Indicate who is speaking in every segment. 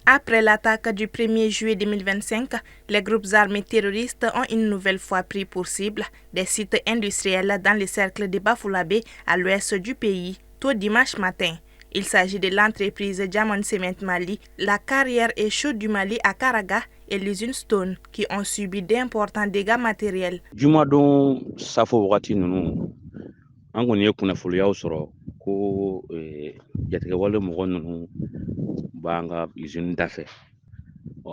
Speaker 1: Après l'attaque du 1er juillet 2025, les groupes armés terroristes ont une nouvelle fois pris pour cible des sites industriels dans le cercle de Bafoullabé à l'ouest du pays, tôt dimanche matin. Il s'agit de l'entreprise Diamond Cement Mali, la carrière chaude du Mali à Karaga et l'usine Stone qui ont subi d'importants dégâts matériels.
Speaker 2: Jumadon safo wagati nunu an kɔni ye kunnafoniyaw sɔrɔ ko jatigɛwale mɔgɔ nunu b'an ka usine dafɛ.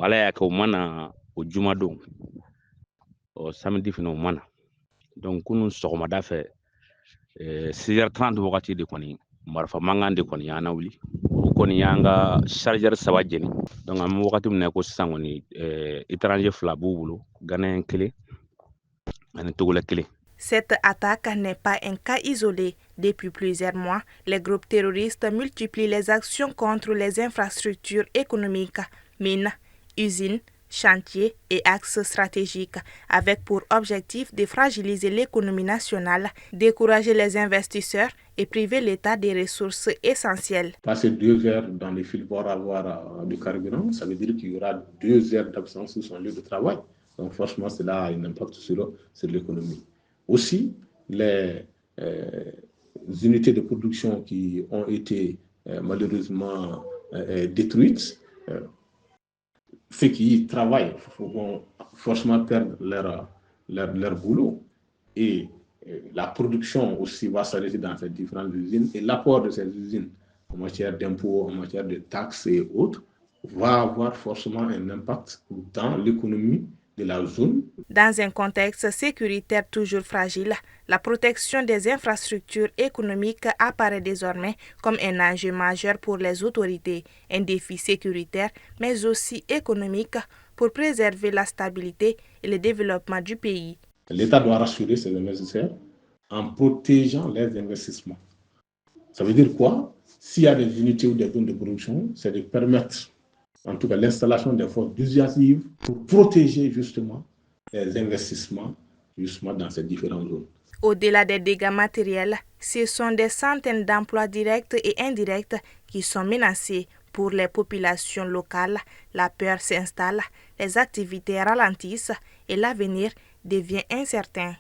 Speaker 2: Ala y'a kɛ o mana o jumadon samedi fana o mana donc kunu sɔgɔmada fɛ 6h30 wagati de kɔni marifa mankan de kɔni y'an wuli o kɔni y'an ka chargeur 3 jeni donc an bɛ wagati min na ko sisan kɔni étranger 2 b'u bolo Ghanéen 1 ani Togolais 1.
Speaker 1: Cette attaque n'est pas un cas isolé. Depuis plusieurs mois, les groupes terroristes multiplient les actions contre les infrastructures économiques, mines, usines, chantiers et axes stratégiques, avec pour objectif de fragiliser l'économie nationale, décourager les investisseurs et priver l'État des ressources essentielles.
Speaker 3: Passer 2 heures dans les fils pour avoir du carburant, ça veut dire qu'il y aura 2 heures d'absence sur son lieu de travail. Donc franchement, cela a un impact sur l'économie. Aussi, les unités de production qui ont été malheureusement détruites, ceux qui y travaillent vont forcément perdre leur boulot. Et la production aussi va s'arrêter dans ces différentes usines. Et l'apport de ces usines en matière d'impôts, en matière de taxes et autres, va avoir forcément un impact dans l'économie de la zone.
Speaker 1: Dans un contexte sécuritaire toujours fragile, la protection des infrastructures économiques apparaît désormais comme un enjeu majeur pour les autorités, un défi sécuritaire mais aussi économique pour préserver la stabilité et le développement du pays.
Speaker 3: L'État doit rassurer ses investisseurs en protégeant les investissements. Ça veut dire quoi? S'il y a des unités ou des zones de production, c'est de permettre en tout cas l'installation des forces dissuasives pour protéger justement les investissements justement dans ces différentes zones.
Speaker 1: Au-delà des dégâts matériels, ce sont des centaines d'emplois directs et indirects qui sont menacés. Pour les populations locales, la peur s'installe, les activités ralentissent et l'avenir devient incertain.